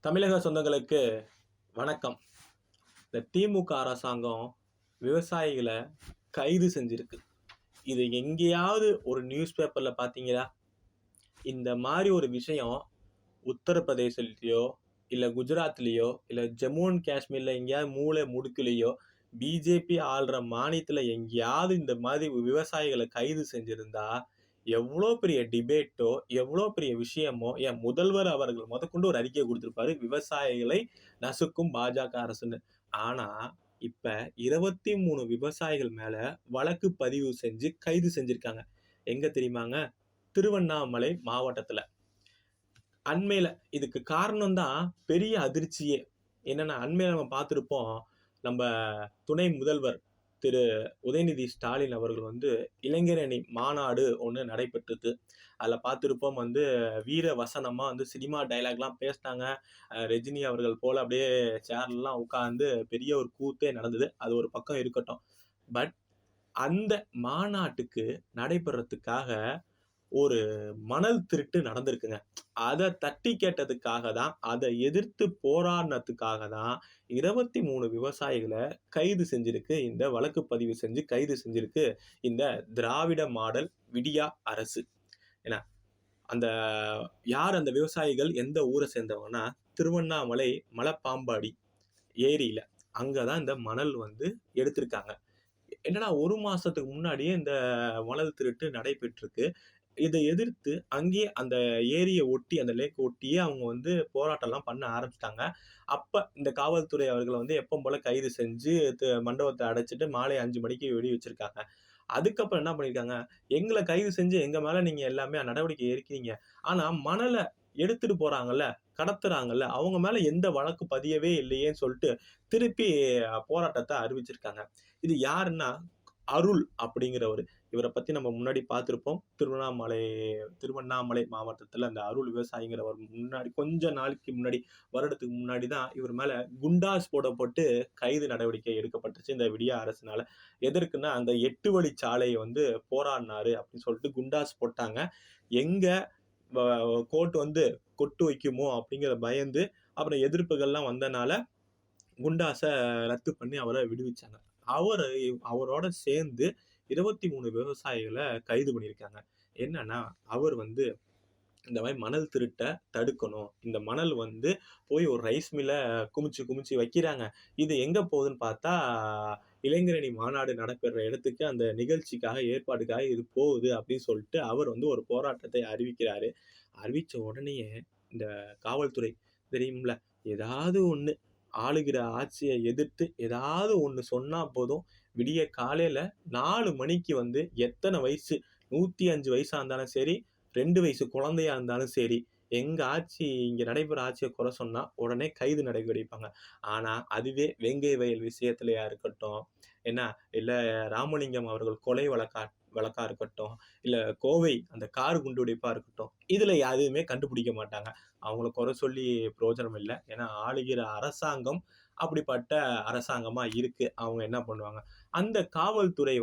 தமிழக சொந்தங்களுக்கு வணக்கம். இந்த திமுக அரசாங்கம் விவசாயிகளை கைது செஞ்சிருக்கு. இது எங்கேயாவது ஒரு நியூஸ் பேப்பர்ல பார்த்தீங்களா? இந்த மாதிரி ஒரு விஷயம் உத்தரப்பிரதேசத்துலயோ, இல்ல குஜராத்லயோ, இல்ல ஜம்மு அண்ட் காஷ்மீர்ல எங்கேயாவது மூலை முடுக்குலயோ, பிஜேபி ஆள்ற மாநிலத்துல எங்கேயாவது இந்த மாதிரி விவசாயிகளை கைது செஞ்சிருந்தா, எவ்வளோ பெரிய டிபேட்டோ, எவ்வளோ பெரிய விஷயமோ, என் முதல்வர் அவர்கள் முதற்கொண்டு ஒரு அறிக்கை குடுத்திருப்பாரு. விவசாயிகளை நசுக்கும் பாஜக அரசுன்னு. ஆனா, இப்ப 23 விவசாயிகள் மேல வழக்கு பதிவு செஞ்சு கைது செஞ்சிருக்காங்க. எங்க தெரியுமாங்க? திருவண்ணாமலை மாவட்டத்துல. அண்மையில இதுக்கு காரணம் தான் பெரிய அதிர்ச்சியே. என்னன்னா, அண்மையில நம்ம பார்த்திருப்போம். நம்ம துணை முதல்வர் திரு உதயநிதி ஸ்டாலின் அவர்கள் இளைஞரணி மாநாடு ஒண்ணு நடைபெற்றது. அதுல பார்த்திருப்போம் வீர வசனமா சினிமா டயலாக்லாம் பேசினாங்க. ரஜினி அவர்கள் போல அப்படியே சேர்லலாம் உட்கார்ந்து பெரிய ஒரு கூத்தே நடந்தது. அது ஒரு பக்கம் இருக்கட்டும். பட் அந்த மாநாட்டுக்கு நடைபெறதுக்காக ஒரு மணல் திருட்டு நடந்திருக்குங்க. அத தட்டி கேட்டதுக்காக தான், அத எதிர்த்து போராடினதுக்காக தான் 23 விவசாயிகள கைது செஞ்சிருக்கு. இந்த வழக்கு பதிவு செஞ்சு கைது செஞ்சிருக்கு இந்த திராவிட மாடல் விடியா அரசு. ஏன்னா, அந்த யார் அந்த விவசாயிகள் எந்த ஊர சேர்ந்தவங்கன்னா, திருவண்ணாமலை மலைப்பாம்பாடி ஏரியில. அங்க தான் இந்த மணல் எடுத்திருக்காங்க. என்னடா 1 மாசத்துக்கு முன்னாடியே இந்த மணல் திருட்டு நடைபெற்றிருக்கு. இதை எதிர்த்து அங்கேயே அந்த ஏரிய ஒட்டி அந்த லேக் ஒட்டியே அவங்க போராட்டம்லாம் பண்ண ஆரம்பிச்சிட்டாங்க. அப்ப இந்த காவல்துறை அவர்கள எப்பவும் போல கைது செஞ்சு மண்டபத்தை அடைச்சிட்டு மாலை 5 மணிக்கு வெடி வச்சிருக்காங்க. அதுக்கப்புறம் என்ன பண்ணியிருக்காங்க, எங்கள கைது செஞ்சு எங்க மேல நீங்க எல்லாமே நடவடிக்கை எடுக்கிறீங்க. ஆனா மணல எடுத்துட்டு போறாங்கல்ல, கடத்துறாங்கல்ல, அவங்க மேல எந்த வழக்கு பதியவே இல்லையேன்னு சொல்லிட்டு திருப்பி போராட்டத்த அறிவிச்சிருக்காங்க. இது யாருன்னா, அருள் அப்படிங்கிறவரு. இவர பத்தி நம்ம முன்னாடி பார்த்திருப்போம். திருவண்ணாமலை மாவட்டத்துல அந்த அருள் விவசாயிங்கிறவர் முன்னாடி கொஞ்ச நாளைக்கு முன்னாடி, வருடத்துக்கு முன்னாடி தான் இவர் மேல குண்டாஸ் போடப்பட்டு கைது நடவடிக்கை எடுக்கப்பட்டுச்சு இந்த விடியா அரசுனால. எதற்குன்னா, அந்த 8 வழிச்சாலைய போராடினாரு அப்படின்னு சொல்லிட்டு குண்டாஸ் போட்டாங்க. எங்க வ கோர்ட் கொட்டு வைக்குமோ அப்படிங்கிற பயந்து, அப்புறம் எதிர்ப்புகள்லாம் வந்தனால குண்டாஸ ரத்து பண்ணி அவர விடுவிச்சாங்க. அவரு அவரோட சேர்ந்து 23 விவசாயிகள கைது பண்ணியிருக்காங்க. என்னன்னா, அவர் இந்த மாரி மணல் திருட்ட தடுக்கணும். இந்த மணல் போய் ஒரு ரைஸ் மில்ல குமிச்சு குமிச்சு வைக்கிறாங்க. இது எங்க போகுதுன்னு பார்த்தா, இளைஞரணி மாநாடு நடைபெற இடத்துக்கு அந்த நிகழ்ச்சிக்காக, ஏற்பாடுக்காக இது போகுது அப்படின்னு சொல்லிட்டு அவர் ஒரு போராட்டத்தை அறிவிக்கிறாரு. அறிவிச்ச உடனேயே இந்த காவல்துறை தெரியும்ல, ஏதாவது ஒண்ணு ஆளுகிற ஆட்சிய எதிர்த்து ஏதாவது ஒண்ணு சொன்னா போதும், விடிய காலையில 4 மணிக்கு எத்தன வயசு 105 வயசா இருந்தாலும் சரி, 2 வயசு குழந்தையா இருந்தாலும் சரி, எங்க ஆட்சி இங்க நடைபெற ஆட்சிய குறை சொன்னா உடனே கைது நடவடிப்பாங்க. ஆனா அதுவே வேங்கை வயல் விஷயத்திலயா இருக்கட்டும், என்ன இல்ல ராமலிங்கம் அவர்கள் கொலை வழக்கா இருக்கட்டும், இல்ல கோவை அந்த கார் குண்டுவெடிப்பா இருக்கட்டும், இதுல எதுவுமே கண்டுபிடிக்க மாட்டாங்க. அவங்கள குறை சொல்லி பிரயோஜனம் இல்ல. ஏன்னா ஆளுகிற அரசாங்கம் அப்படிப்பட்ட அரசாங்கமா இருக்கு. அவங்க என்ன பண்ணுவாங்க, அந்த காவல்துறை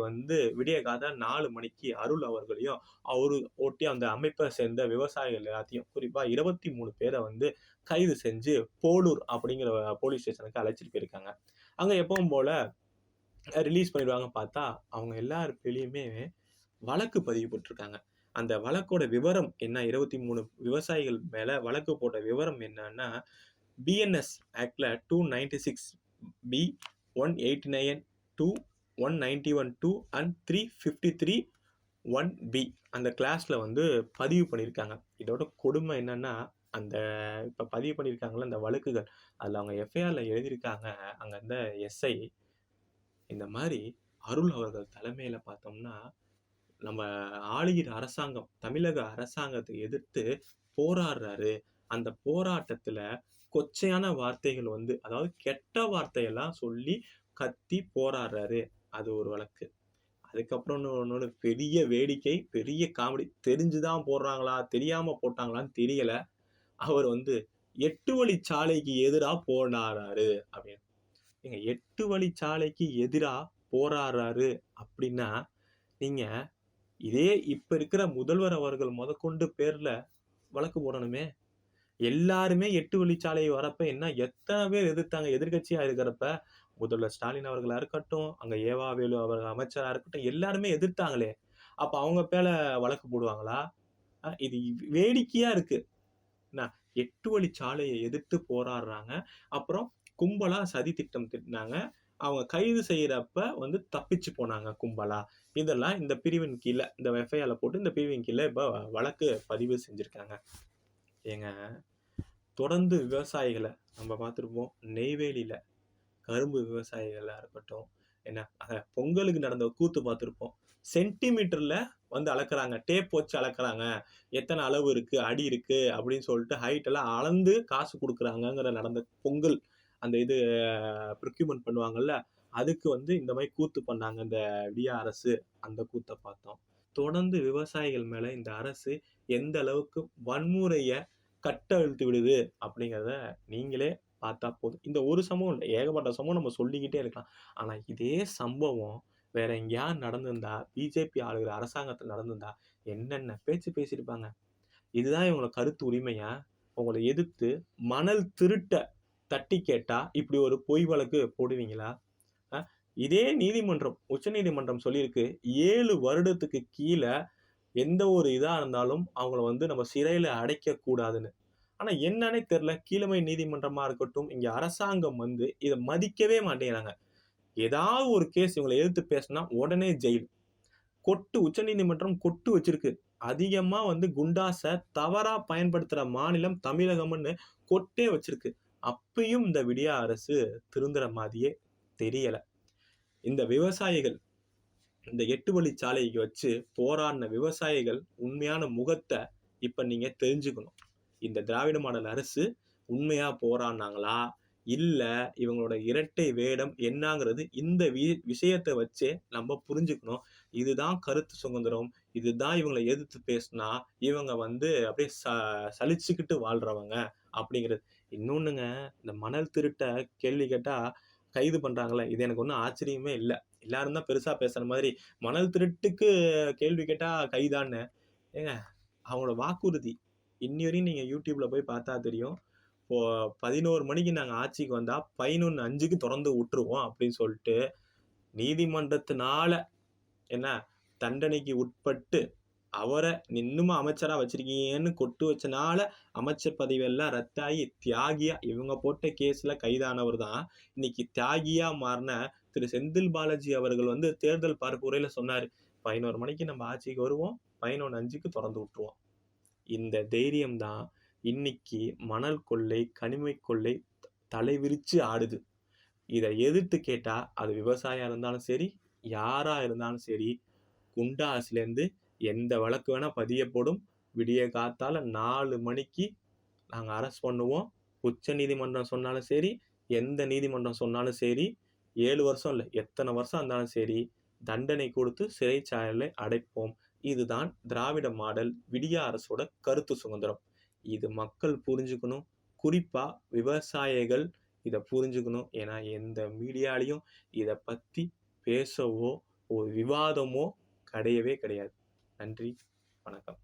விடியகாலை 4 மணிக்கு அருள் அவர்களையும், அவரு ஒட்டி அந்த அமைப்பை சேர்ந்த விவசாயிகள் எல்லாத்தையும் குறிப்பா 23 பேரை கைது செஞ்சு போளூர் அப்படிங்கிற போலீஸ் ஸ்டேஷனுக்கு அழைச்சிட்டு போயிருக்காங்க. அங்க எப்பவும் போல ரிலீஸ் பண்ணிடுவாங்க பார்த்தா, அவங்க எல்லார் பேர்லயுமே வழக்கு பதிவு போட்டிருக்காங்க. அந்த வழக்கோட விவரம் என்ன, 23 விவசாயிகள் மேல வழக்கு போட்ட விவரம் என்னன்னா, பிஎன்எஸ் ஆக்ட்ல 296 பி, 189 2, 191 2 அண்ட் 353 1 பி அந்த கிளாஸ்ல பதிவு பண்ணியிருக்காங்க. இதோட கொடுமை என்னன்னா, அந்த இப்ப பதிவு பண்ணியிருக்காங்கல்ல அந்த வழக்குகள், அதுல அவங்க எஃப்ஐஆர்ல எழுதியிருக்காங்க. அங்க இருந்த எஸ்ஐ, இந்த மாரி அருள் அவர்கள் தலைமையில பார்த்தோம்னா, நம்ம ஆளுகிற அரசாங்கம், தமிழக அரசாங்கத்தை எதிர்த்து போராடுறாரு. அந்த போராட்டத்துல கொச்சையான வார்த்தைகள் அதாவது கெட்ட வார்த்தையெல்லாம் சொல்லி கத்தி போராடுறாரு. அது ஒரு வழக்கு. அதுக்கப்புறம் இன்னொன்னு பெரிய வேடிக்கை, பெரிய காமெடி. தெரிஞ்சு தான் போடுறாங்களா? தெரியாம போட்டாங்களான்னு தெரியல. அவர் 8 வழிச்சாலைக்கு எதிரா போராடுறாரு அப்படின்னு. ஏங்க 8 வழிச்சாலைக்கு எதிரா போராடுறாரு அப்படின்னா, நீங்க இதே இப்ப இருக்கிற முதல்வர் அவர்கள் முதற்கொண்டு பேர்ல வழக்கு போடணுமே. எல்லாருமே 8 வழிச்சாலை வரப்ப என்ன எத்தனை பேர் எதிர்த்தாங்க? எதிர்க்கட்சியா இருக்கிறப்ப, முதல்வர் ஸ்டாலின் அவர்களா இருக்கட்டும், அங்க ஏவா வேலு அவர்கள் அமைச்சரா இருக்கட்டும், எல்லாருமே எதிர்த்தாங்களே! அப்ப அவங்க மேல வழக்கு போடுவாங்களா? இது வேடிக்கையா இருக்கு. என்ன 8 வழிச்சாலைய எதிர்த்து போராடுறாங்க. அப்புறம் கும்பலா சதி திட்டம் தீட்டுனாங்க. அவங்க கைது செய்யறப்ப தப்பிச்சு போனாங்க கும்பலா. இதெல்லாம் இந்த பிரிவின் கீழ இந்த எஃப்ஐஆர்ல போட்டு இந்த பிரிவின் கீழ இப்ப வழக்கு பதிவு செஞ்சிருக்காங்க. ஏங்க தொடர்ந்து விவசாயிகள நம்ம பார்த்திருப்போம். நெய்வேலியில கரும்பு விவசாயிகளா இருக்கட்டும், என்ன பொங்கலுக்கு நடந்த கூத்து பார்த்திருப்போம். சென்டிமீட்டர்ல அளக்குறாங்க. டேப் வச்சு அளக்குறாங்க. எத்தன அளவு இருக்கு, அடி இருக்கு அப்படின்னு சொல்லிட்டு ஹைட் எல்லாம் அளந்து காசு குடுக்குறாங்கங்கிற நடந்த பொங்கல். அந்த இது ப்ரொக்யூர்மென்ட் பண்ணுவாங்கல்ல. அதுக்கு இந்த மாரி கூத்து பண்ணாங்க இந்த விடியா அரசு. அந்த கூத்த பார்த்தோம். தொடர்ந்து விவசாயிகள் மேல இந்த அரசு எந்த அளவுக்கு வன்முறைய கட்டவிழ்த்து விடுது அப்படிங்கிறத நீங்களே பார்த்தா போதும். இந்த ஒரு சம்பவம் இல்ல. ஏகப்பட்ட சம்பவம் நம்ம சொல்லிக்கிட்டே இருக்கலாம். ஆனா இதே சம்பவம் வேற எங்கேயாவது நடந்திருந்தா, பிஜேபி ஆளுகிற அரசாங்கத்துல நடந்திருந்தா, என்னென்ன பேச்சு பேசியிருப்பாங்க. இதுதான் இவங்கள கருத்து உரிமையா? உங்கள எதிர்த்து மணல் திருட்ட தட்டி கேட்டா, இப்படி ஒரு பொய் வழக்கு போடுவீங்களா? அ இதே நீதிமன்றம், உச்சநீதிமன்றம் சொல்லியிருக்கு. 7 வருடத்துக்கு கீழ எந்த ஒரு இதா இருந்தாலும் அவங்கள நம்ம சிறையில அடைக்கக் கூடாதுன்னு. ஆனா என்னன்னே தெரியல. கீழமை நீதிமன்றமா இருக்கட்டும், இங்க அரசாங்கம் இத மதிக்கவே மாட்டேங்கிறாங்க. ஏதாவது ஒரு கேஸ் இவங்கள எதிர்த்து பேசுனா உடனே ஜெயில். உச்சநீதிமன்றம் கொட்டு வச்சிருக்கு. அதிகமா குண்டாஸ தவறா பயன்படுத்துற மாநிலம் தமிழகம்னு கொட்டே வச்சிருக்கு. அப்பயும் இந்த விடியா அரசு திருந்துற மாதிரியே தெரியல. இந்த விவசாயிகள் இந்த 8 வழிச்சாலைக்கு வச்சு போராடின விவசாயிகள் உண்மையான முகத்த இப்ப நீங்க தெரிஞ்சுக்கணும். இந்த திராவிட மாடல் அரசு உண்மையா போராடுனாங்களா? இல்ல இவங்களோட இரட்டை வேடம் என்னாங்கிறது இந்த விஷயத்த வச்சே நம்ம புரிஞ்சுக்கணும். இதுதான் கருத்து சுதந்திரம். இதுதான் இவங்கள எதிர்த்து பேசினா, இவங்க அப்படியே சலிச்சுக்கிட்டு வாழ்றவங்க அப்படிங்கிறது. இன்னொன்னுங்க, இந்த மணல் திருட்ட கேள்வி கேட்டா கைது பண்றாங்கல்ல, இது எனக்கு ஒண்ணும் ஆச்சரியமே இல்ல. எல்லாரும் தான் பெருசா பேசுற மாதிரி, மணல் திருட்டுக்கு கேள்வி கேட்டா கைதான்னு. ஏங்க அவங்களோட வாக்குறுதி. இன்னி வரையும் நீங்க YouTubeல போய் பார்த்தா தெரியும். இப்போ 11 மணிக்கு நாங்க ஆட்சிக்கு வந்தா 11:05க்கு தொறந்து விட்டுருவோம் அப்படின்னு சொல்லிட்டு, நீதிமன்றத்தினால என்ன தண்டனைக்கு உட்பட்டு அவர இன்னுமா அமைச்சரா வச்சிருக்கீங்கன்னு கொட்டு வச்சனால அமைச்சர் பதவியெல்லாம் ரத்தாகி தியாகியா இவங்க போட்ட கேஸ்ல கைதானவர் தான் இன்னைக்கு தியாகியா மாறின திரு செந்தில் பாலாஜி அவர்கள் தேர்தல் பரப்புரையில சொன்னாரு. 11 மணிக்கு நம்ம ஆட்சிக்கு வருவோம், 11:05க்கு திறந்து விட்டுருவோம். இந்த தைரியம் தான் இன்னைக்கு மணல் கொள்ளை, கனிம கொள்ளை தலைவிரிச்சு ஆடுது. இத எதிர்த்து கேட்டா அது விவசாயியா இருந்தாலும் சரி, யாரா இருந்தாலும் சரி, குண்டாஸ்லேருந்து எந்த வழக்கு வேணா பதியப்படும். விடிய காத்தால 4 மணிக்கு நாங்க அரெஸ்ட் பண்ணுவோம். உச்ச நீதிமன்றம் சொன்னாலும் சரி, எந்த நீதிமன்றம் சொன்னாலும் சரி, 7 வருஷம் இல்ல, எத்தன வருஷம் இருந்தாலும் சரி, தண்டனை கொடுத்து சிறைச்சாலையில அடைப்போம். இதுதான் திராவிட மாடல் விடியா அரசோட கருத்து சுதந்திரம். இது மக்கள் புரிஞ்சுக்கணும். குறிப்பா விவசாயிகள் இத புரிஞ்சுக்கணும். ஏன்னா எந்த மீடியாலயும் இத பத்தி பேசவோ, ஒரு விவாதமோ கிடையவே கிடையாது. நன்றி, வணக்கம்.